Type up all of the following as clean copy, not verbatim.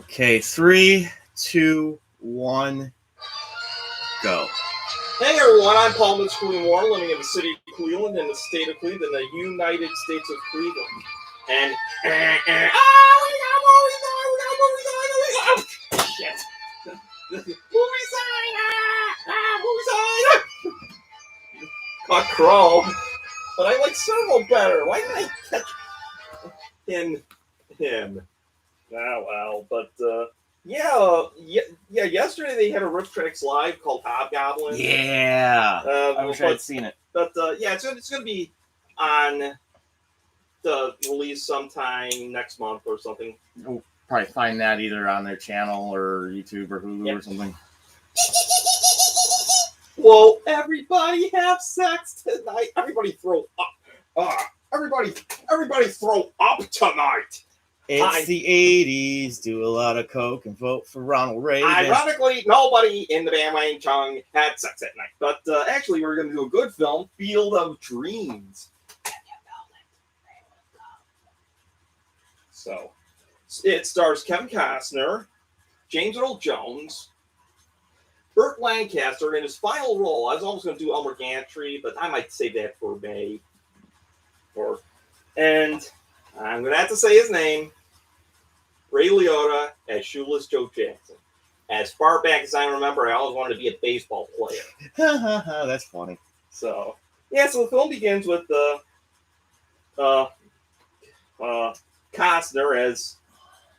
Okay, 3, 2, 1, go. Hey everyone, I'm Paul Minsky-Warren, living in the city of Cleveland, in the state of Cleveland, the United States of Cleveland. And shit. Movie sign! Movie sign! Caught Crow. But I like Servo better. Why did I catch him? Oh well, but yeah. Yesterday they had a Riff Tracks Live called Hobgoblin. Yeah, I wish I had seen it. But it's going to be on the release sometime next month or something. We'll probably find that either on their channel or YouTube or Hulu or something. Whoa! Everybody have sex tonight. Everybody throw up. Everybody throw up tonight. It's the 80s, do a lot of coke and vote for Ronald Reagan. Ironically, nobody in the band Wang Chung had sex that night. But actually, we're going to do a good film, Field of Dreams. So, it stars Kevin Costner, James Earl Jones, Burt Lancaster in his final role. I was almost going to do Elmer Gantry, but I might save that for May. And I'm going to have to say his name. Ray Liotta as Shoeless Joe Jackson. As far back as I remember, I always wanted to be a baseball player. That's funny. So the film begins with Costner as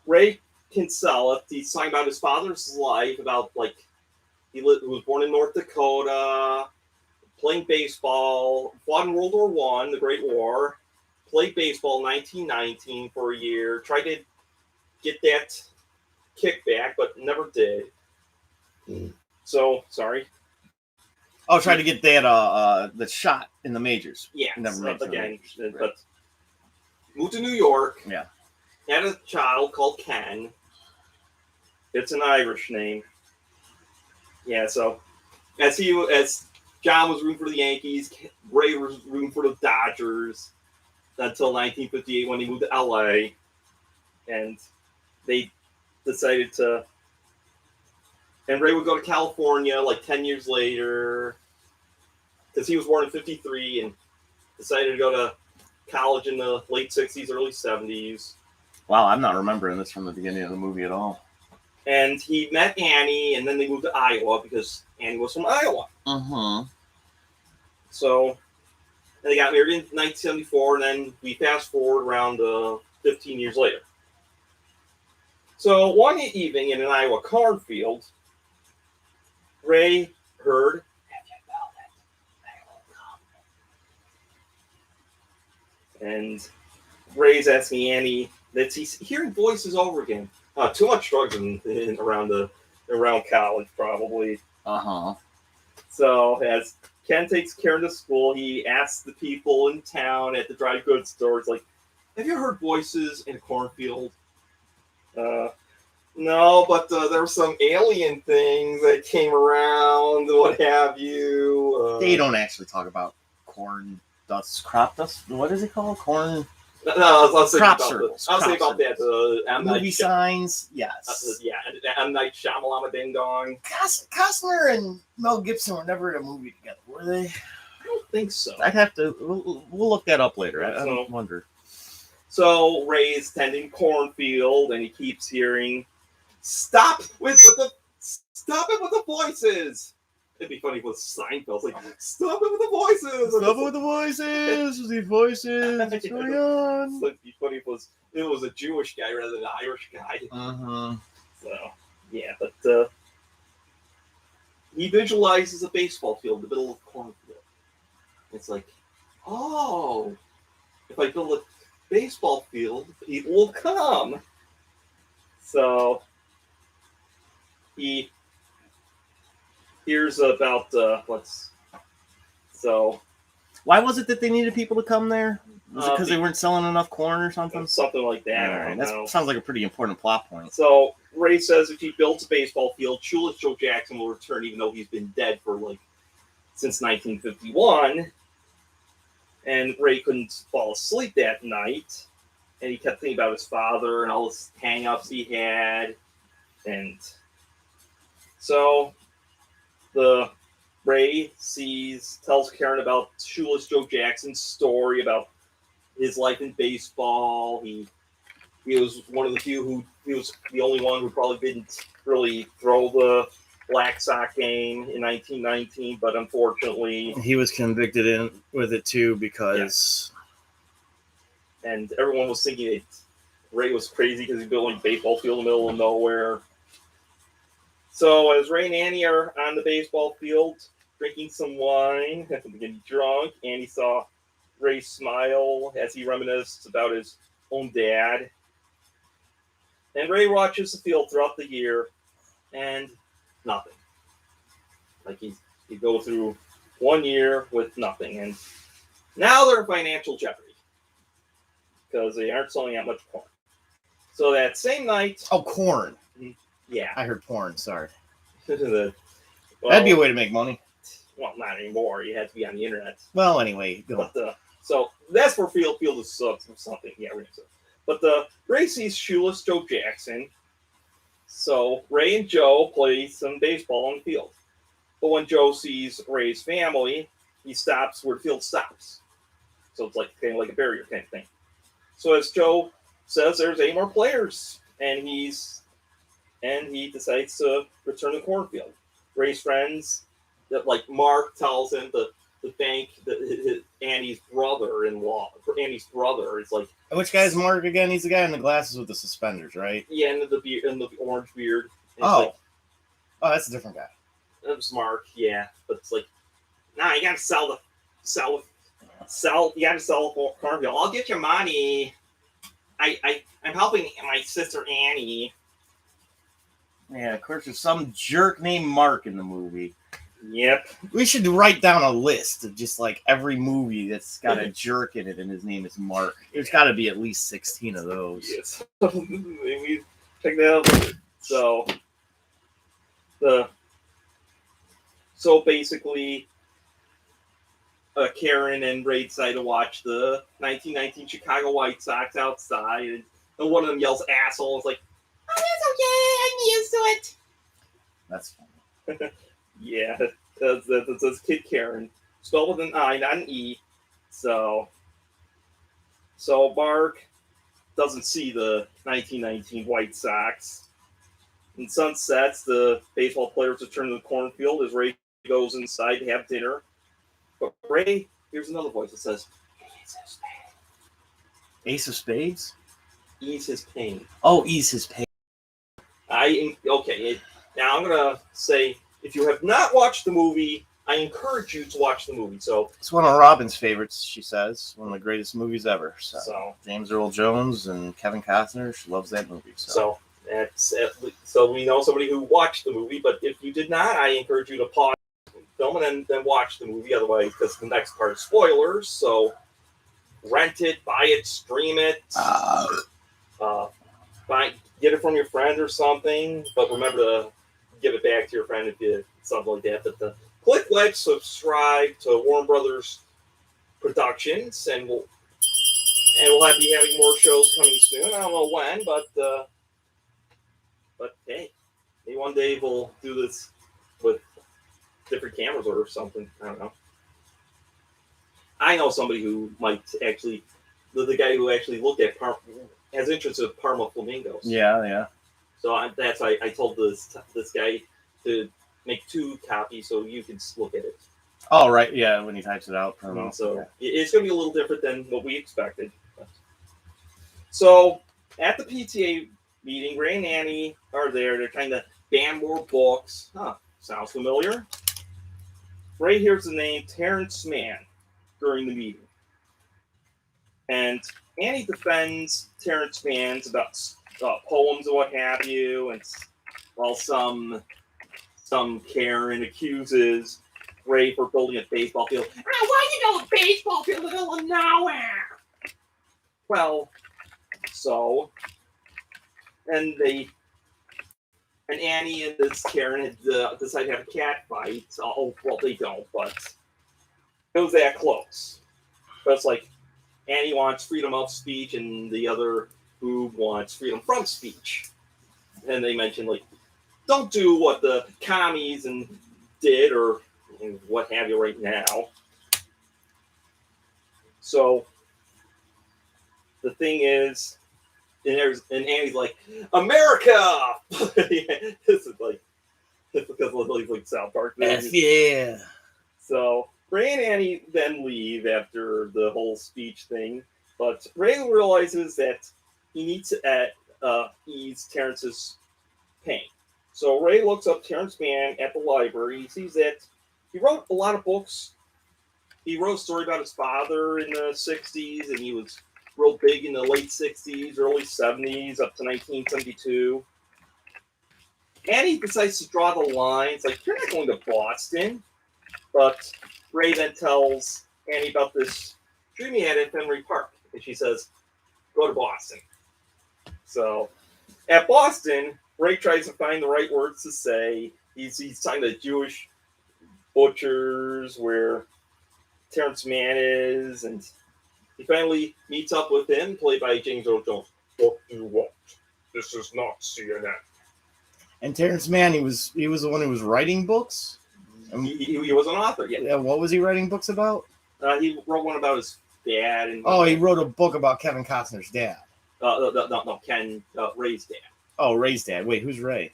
Ray Kinsella. He's talking about his father's life, about he was born in North Dakota, playing baseball, fought in World War I, the Great War, played baseball in 1919 for a year, tried to get that kickback, but never did. So, sorry. Oh, tried to get that the shot in the majors. Yeah, never made again. But moved to New York. Yeah. Had a child called Ken. It's an Irish name. Yeah, so as John was rooting for the Yankees, Ray was rooting for the Dodgers until 1958 when he moved to LA. And they decided to, and Ray would go to California 10 years later, because he was born in 53 and decided to go to college in the late 60s, early 70s. Wow, I'm not remembering this from the beginning of the movie at all. And he met Annie, and then they moved to Iowa because Annie was from Iowa. So they got married in 1974, and then we fast forward around 15 years later. So one evening in an Iowa cornfield, Ray heard, "If you build it, they will come." And Ray's asking Annie that he's hearing voices over again. Too much drugs around college, probably. So as Ken takes Karen to school, he asks the people in town at the dry goods stores, "Have you heard voices in a cornfield?" No, but there were some alien things that came around, what have you. They don't actually talk about corn dust, crop dust. What is it called? Corn. No, I'll say crop about circles. I'll say about that. Movie signs, yes. M. Night Shyamalan Ding Dong. Costner and Mel Gibson were never in a movie together, were they? I don't think so. I'd have to. We'll look that up later. I don't wonder. So Ray's tending cornfield, and he keeps hearing, "Stop it with the voices." It'd be funny with Seinfeld, "Stop it with the voices." Stop it with the voices. The voices. What's going on? It'd be funny if it was a Jewish guy rather than an Irish guy. So yeah, but he visualizes a baseball field in the middle of a cornfield. It's oh, if I build a baseball field, people will come. So he hears about why was it that they needed people to come there? Was it because they weren't selling enough corn or something? Something like that. All right. That sounds like a pretty important plot point. So Ray says if he builds a baseball field, Shoeless Joe Jackson will return, even though he's been dead for since 1951. And Ray couldn't fall asleep that night, and he kept thinking about his father and all his hang-ups he had. And so the Ray tells Karen about Shoeless Joe Jackson's story about his life in baseball. He was one of the few he was the only one who probably didn't really throw the Black Sox game in 1919, but unfortunately He was convicted with it too because. Yeah. And everyone was thinking that Ray was crazy because he built a baseball field in the middle of nowhere. So as Ray and Annie are on the baseball field drinking some wine, getting drunk, Annie saw Ray smile as he reminisced about his own dad. And Ray watches the field throughout the year, and nothing. Like he'd go through 1 year with nothing, and now they're in financial jeopardy because they aren't selling that much corn. So that same night, Oh, corn. Yeah, I heard porn. Sorry. That'd That'd be a way to make money. Well, not anymore. You have to be on the internet. Well, anyway, go on. But so that's where Field is something. Yeah, we're gonna. But Ray sees Shoeless Joe Jackson. So Ray and Joe play some baseball on the field. But when Joe sees Ray's family, he stops where the field stops. So it's like kind of like a barrier kind of thing. So as Joe says, there's 8 more players, and he decides to return to the cornfield. Ray's friends, like Mark, tells him the bank that Annie's brother-in-law, Annie's brother, is like. Which guy's Mark again? He's the guy in the glasses with the suspenders, right? Yeah, and the orange beard. Oh, that's a different guy. It was Mark, yeah, but it's like, nah, you gotta sell. You gotta sell the cornfield. I'll get you money. I'm helping my sister Annie. Yeah, of course, there's some jerk named Mark in the movie. Yep. We should write down a list of just like every movie that's got a jerk in it and his name is Mark. There's got to be at least 16 of those. Yes. We check that out. So basically, Karen and Ray decide to watch the 1919 Chicago White Sox outside, and one of them yells "asshole." It's like, oh, that's okay. I'm used to it. That's funny. Yeah, that's Kid Karen, spelled with an I, not an E. So Mark doesn't see the 1919 White Sox. And sun sets, the baseball players return to the cornfield as Ray goes inside to have dinner. But Ray hears another voice that says, Ace of Spades? Ease his pain. Oh, ease his pain. Now I'm going to say, if you have not watched the movie, I encourage you to watch the movie. So it's one of Robin's favorites, she says. One of the greatest movies ever. So James Earl Jones and Kevin Costner, she loves that movie. So we know somebody who watched the movie, but if you did not, I encourage you to pause the film and then watch the movie. Otherwise, because the next part is spoilers. So rent it, buy it, stream it, get it from your friend or something. But remember to give it back to your friend if you something like that. But click like, subscribe to Warner Brothers Productions, and we'll be having more shows coming soon. I don't know when, but hey, maybe one day we'll do this with different cameras or something. I don't know. I know somebody who might actually, the guy who actually looked at has interest in Parma flamingos. Yeah. So that's why I told this guy to make 2 copies so you can look at it. Oh, right. Yeah, when he types it out. So it's going to be a little different than what we expected. So at the PTA meeting, Ray and Annie are there. They're trying to ban more books. Sounds familiar. Ray hears the name Terrence Mann during the meeting. And Annie defends Terrence Mann's about poems and what have you, and while some Karen accuses Ray for building a baseball field. Why you build a baseball field in the middle of nowhere? Well, and Annie and this Karen had decided to have a cat fight. Oh, well, they don't, but it was that close. But it's like Annie wants freedom of speech, and the other boob wants freedom from speech. And they mentioned, like, don't do what the commies and did or what have you right now. So the thing is, and Annie's like, America. This is like, it's because of like South Park. F yeah. So Ray and Annie then leave after the whole speech thing, but Ray realizes that he needs to ease Terrence's pain. So Ray looks up Terrence Mann at the library. He sees that he wrote a lot of books. He wrote a story about his father in the 60s, and he was real big in the late 60s, early 70s, up to 1972. Annie decides to draw the lines, like, you're not going to Boston. But Ray then tells Annie about this dream he had at Fenway Park. And she says, go to Boston. So at Boston, Ray tries to find the right words to say. He's talking to Jewish butchers where Terrence Mann is. And he finally meets up with him, played by James Earl Jones. What do you want? This is not CNN. And Terrence Mann, he was the one who was writing books. He was an author, yeah. Yeah, what was he writing books about? He wrote one about his dad. And he wrote a book about Kevin Costner's dad. No, Ken, Ray's dad. Oh, Ray's dad. Wait, who's Ray?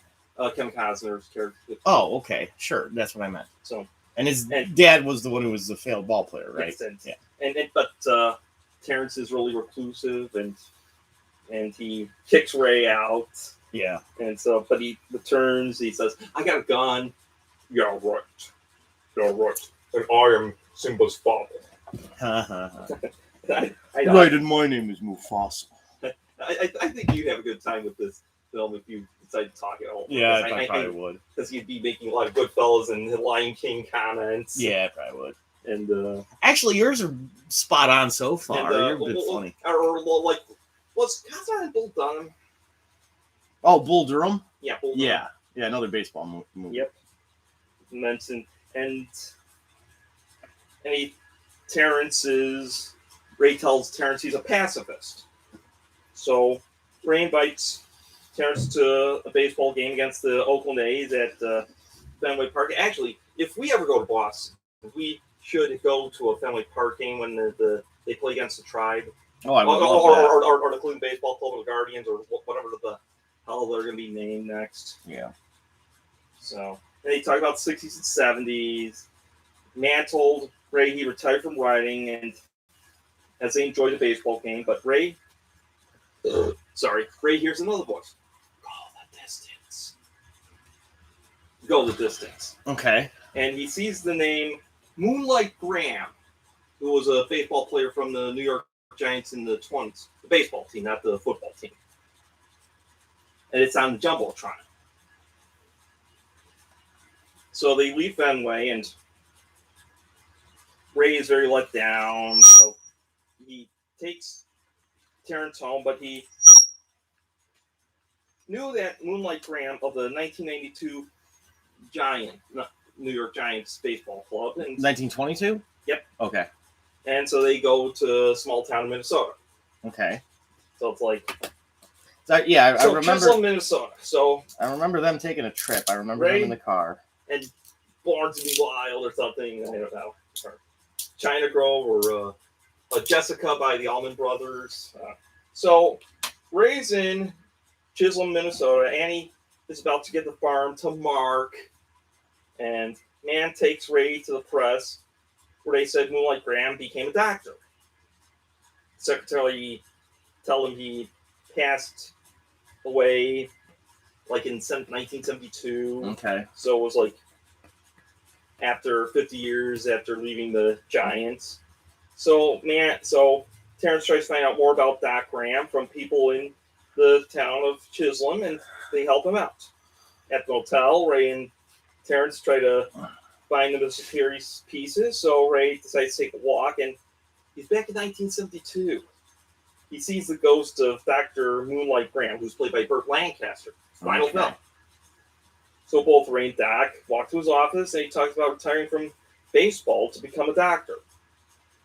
Kevin Costner's character. Oh, okay, sure, that's what I meant. So, and his dad was the one who was the failed ball player, right? Yes, but Terrence is really reclusive, and he kicks Ray out. Yeah. And so, but he returns. He says, "I got a gun." "Yeah, right. You're right. And I am Simba's father." Right, and my name is Mufasa. I think you'd have a good time with this film if you decide to talk at all. Yeah, I probably would. Because you'd be making a lot of Goodfellas and Lion King comments. Yeah, I probably would. And actually, yours are spot on so far. You're a bit funny. Or like, was Costner and Bull Durham? Oh, Bull Durham? Yeah, Bull Durham. Yeah, another baseball movie. Yep. Mentioned and Ray tells Terrence he's a pacifist. So Ray invites Terrence to a baseball game against the Oakland A's at Fenway Park. Actually, if we ever go to Boston, we should go to a Fenway Park game when they play against the Tribe. Oh, I would love that. Or the Cleveland Baseball Club or the Guardians or whatever the hell they're going to be named next. Yeah. So, and they talk about the 60s and 70s. Mann told Ray he retired from writing and as they enjoyed the baseball game, but Ray hears another voice. Go the distance. Okay. And he sees the name Moonlight Graham, who was a baseball player from the New York Giants in the 20s. The baseball team, not the football team. And it's on the Jumbotron. So they leave Fenway, and Ray is very let down. So he takes Terrence home, but he knew that Moonlight Graham of the 1992 New York Giants baseball club. 1922? Yep. Okay. And so they go to a small town in Minnesota. Okay. So it's like... I remember... Chisholm, Minnesota. So... I remember them taking a trip. I remember them in the car. And Born to Be Wild or something. I don't know. Or China Grove or Jessica by the Allman Brothers. So Ray's in Chisholm, Minnesota. Annie is about to get the farm to Mark. And Mann takes Ray to the press where they said Moonlight Graham became a doctor. Secretary tell him he passed away like in 1972. Okay. So it was like after 50 years after leaving the Giants. So Terrence tries to find out more about Doc Graham from people in the town of Chisholm, and they help him out. At the hotel, Ray and Terrence try to find the mysterious pieces, so Ray decides to take a walk, and he's back in 1972. He sees the ghost of Dr. Moonlight Graham, who's played by Burt Lancaster. Final film. So both Ray and Doc walk to his office, and he talks about retiring from baseball to become a doctor.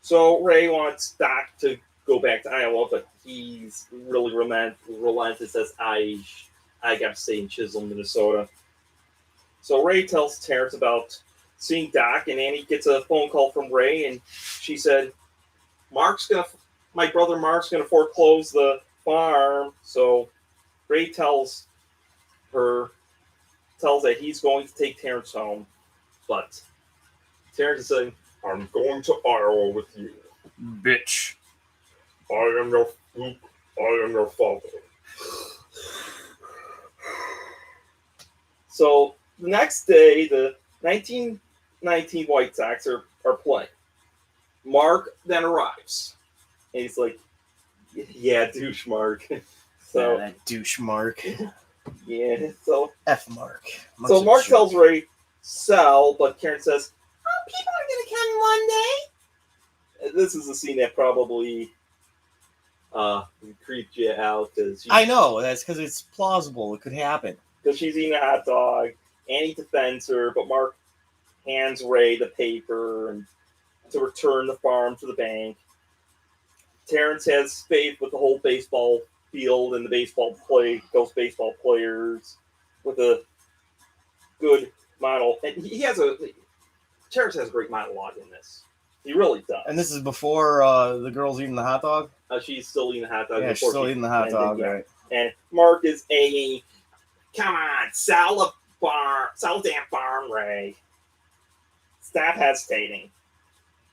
So Ray wants Doc to go back to Iowa, but he's really relentless. Says, I got to stay in Chisholm, Minnesota. So Ray tells Terrence about seeing Doc, and Annie gets a phone call from Ray, and she said, my brother Mark's gonna foreclose the farm. So Ray tells that he's going to take Terrence home, but Terrence is saying, "I'm going to Iowa with you. Bitch. I am your father." So the next day, the 1919 White Sox are playing. Mark then arrives, and he's like, "Yeah, douche Mark." So Yeah, that douche Mark. yeah, so F Mark. so Mark tells Ray sell, but Karen says, "Oh, people are gonna come one day." This is a scene that probably creeped you out because I know, that's because it's plausible. It could happen. Because she's eating a hot dog. Annie defends her, but Mark hands Ray the paper and to return the farm to the bank. Terrence has faith with the whole baseball field and those baseball players with a good model. And Terrence has a great monologue in this. He really does. And this is before the girl's eating the hot dog? She's still eating the hot dog. Yeah, she's still eating the hot dog, yeah. right. And Mark is a, "Come on, sell the damn farm, Ray. Stop hesitating."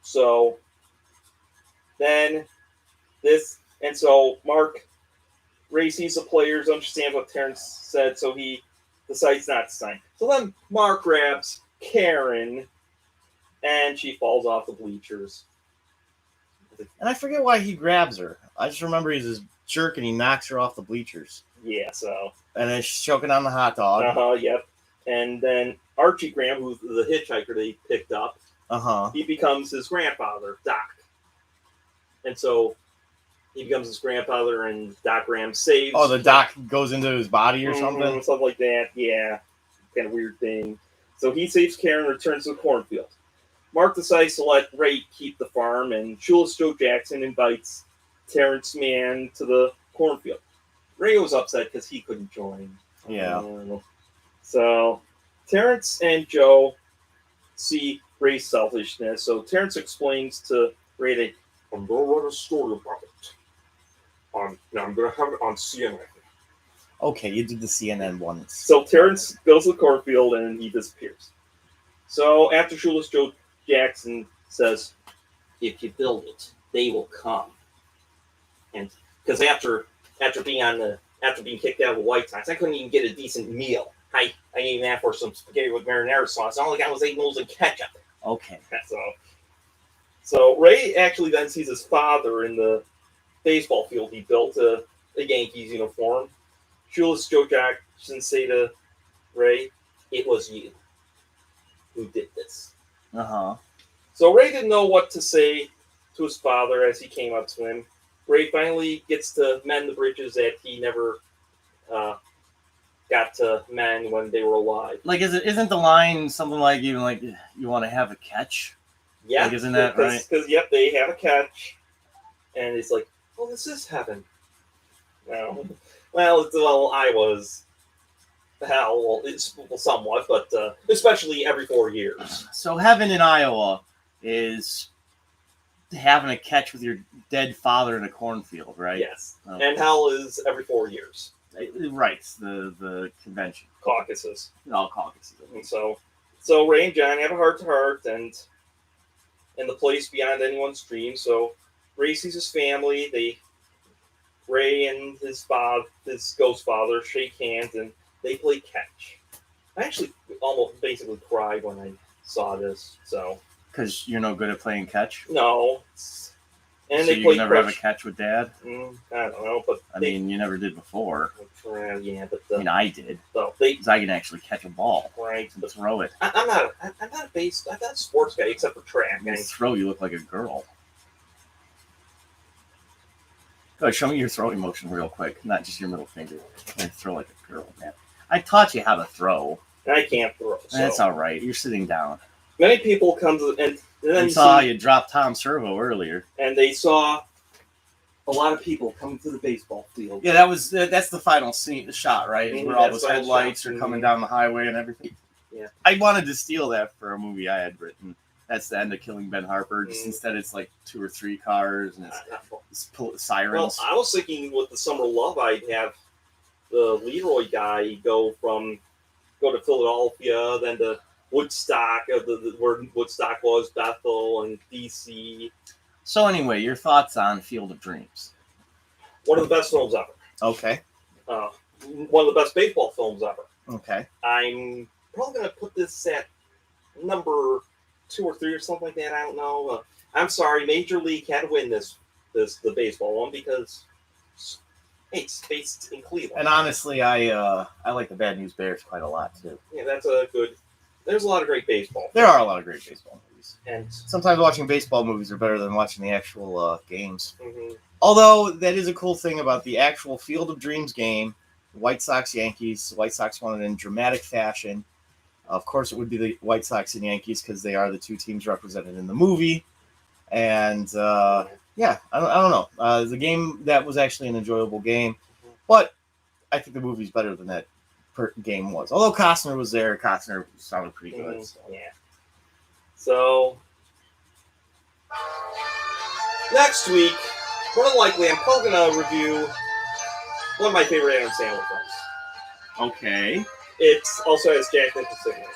So then Ray sees the players, understands what Terrence said, so he decides not to sign. So then Mark grabs Karen, and she falls off the bleachers. And I forget why he grabs her. I just remember he's this jerk and he knocks her off the bleachers. Yeah, so. And then she's choking on the hot dog. Yep. And then Archie Graham, who's the hitchhiker they picked up, he becomes his grandfather, Doc. And so he becomes his grandfather, and Doc Graham saves. Oh, the Doc goes into his body or something? Something like that, yeah. Kind of weird thing. So he saves Karen and returns to the cornfield. Mark decides to let Ray keep the farm, and Shoeless Joe Jackson invites Terrence Mann to the cornfield. Ray was upset because he couldn't join. Yeah. So Terrence and Joe see Ray's selfishness. So Terrence explains to Ray that, "I'm going to write a story about it. I'm going to have it on CNN." Okay, you did the CNN once. So Terrence goes to the cornfield and he disappears. So after Shoeless Joe Jackson says, "If you build it, they will come." And because after being kicked out of the White Sox, I couldn't even get a decent meal. I even asked for some spaghetti with marinara sauce. All I got was 8 noodles and ketchup. Okay. So Ray actually then sees his father in the baseball field he built, a Yankees uniform. Shoeless Joe Jackson say to Ray, "It was you who did this." So Ray didn't know what to say to his father as he came up to him. Ray finally gets to mend the bridges that he never got to mend when they were alive. Like, isn't the line something like you want to have a catch? Yeah, like, isn't that right? Because they have a catch, and it's like, "Oh, this is heaven." No, well, I was. Hell, it's somewhat, but especially every 4 years. So heaven in Iowa is having a catch with your dead father in a cornfield, right? Yes. Okay. And hell is every 4 years. Right, the convention. Caucuses. All caucuses. And so Ray and John have a heart-to-heart, and in the place beyond anyone's dream. So Ray sees his family. Ray and his ghost father shake hands, and they play catch. I actually almost basically cried when I saw this. So because you're no good at playing catch. No. And so they you play never have a catch with Dad. I don't know, but I mean, you never did before. Yeah, but I mean, I did. So because I can actually catch a ball, right, and throw it. I'm not a sports guy except for track. You throw, you look like a girl. Go ahead, show me your throwing motion real quick, not just your middle finger. And throw like a girl, man. I taught you how to throw. I can't throw. So. That's all right. You're sitting down. Many people come to and then you saw you dropped Tom Servo earlier, and they saw a lot of people coming to the baseball field. Yeah, that's the final scene, the shot, right? Mm-hmm. Where all those headlights are coming down the highway and everything. I wanted to steal that for a movie I had written. That's the end of Killing Ben Harper. Just instead, it's like 2 or 3 cars and it's Well, sirens. I was thinking with the Summer Love, I'd have the Leroy guy go to Philadelphia, then to Woodstock, where Woodstock was, Bethel, and DC. So anyway, your thoughts on Field of Dreams? One of the best films ever. Okay. One of the best baseball films ever. Okay. I'm probably going to put this at number 2 or 3 or something like that. I don't know. I'm sorry, Major League had to win the baseball one because it's based in Cleveland. And honestly, I like the Bad News Bears quite a lot too. Yeah, that's a good. There's a lot of great baseball. There are a lot of great baseball movies, and sometimes watching baseball movies are better than watching the actual games. mm-hmm. Although that is a cool thing about the actual Field of Dreams game, White Sox Yankees. White Sox won it in dramatic fashion. Of course, it would be the White Sox and Yankees because they are the 2 teams represented in the movie. And yeah, I don't know. The game, that was actually an enjoyable game, but I think the movie's better than that game was. Although Costner was there, Costner sounded pretty good. So. Yeah. So next week, more than likely, I'm probably gonna review one of my favorite Adam Sandler films. Okay. It also has Jack Nicholson in it.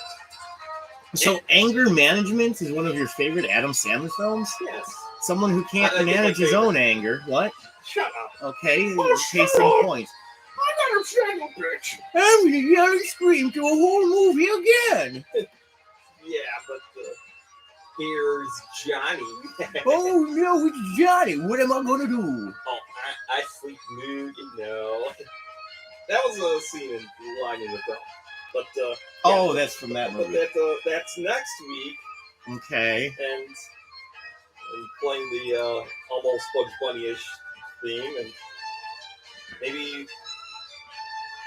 So Anger Management is one of your favorite Adam Sandler films? Yes. Someone who can't I think manage my his favorite. own anger. What? Shut up. Okay, Oh, case shut in up. point. I'm not a son of a bitch. I'm gonna yell and scream through a whole movie again. Yeah, but here's Johnny. Oh no, it's Johnny. What am I gonna do? Oh, I sleep mood, That was a scene in line in the film. But Oh, that's from that but movie. that's next week, Okay. and playing the almost Bugs Bunny-ish theme, and maybe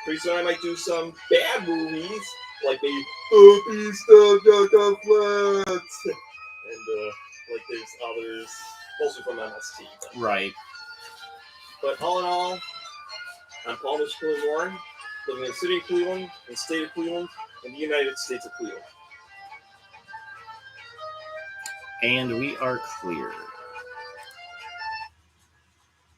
pretty soon I might do some bad movies, like maybe Beast of the Flats, and like there's others, mostly from MST. Right. But all in all, I'm Paul Mitchell Warren, living in the city of Cleveland, in the state of Cleveland, in the United States of Cleveland. And we are clear.